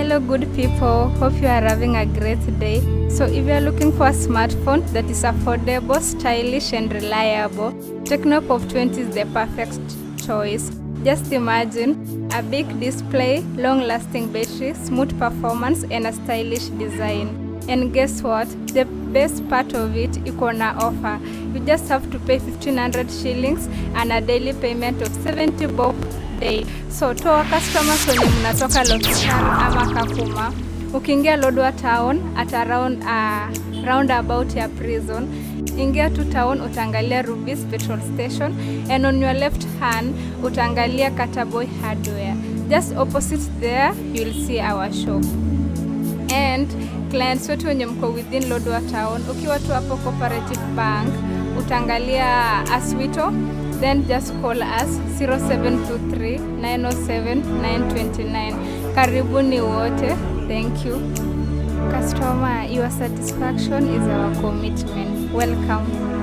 Hello good people, hope you are having a great day. So if you are looking for a smartphone that is affordable, stylish and reliable, Tecno Pop 20 is the perfect choice. Just imagine a big display, long-lasting battery, smooth performance and a stylish design. And guess what? The best part of it, iko na offer. You just have to pay 1500 shillings and a daily payment of 70 bob day. So to our customers wenye mnatoka Lokitan ama Kakuma, ukiingia Lodwar town at around roundabout ya prison, ingia to town utaangalia Rubis petrol station, and on your left hand utaangalia Kataboy hardware. Just opposite there you'll see our shop. And clients wetu wenye mko within Lodwar town, ukiwa tu hapo Cooperative Bank utaangalia Aswito, then just call us 0723 907 929. Karibuni wote. Thank you. Customer, your satisfaction is our commitment. Welcome.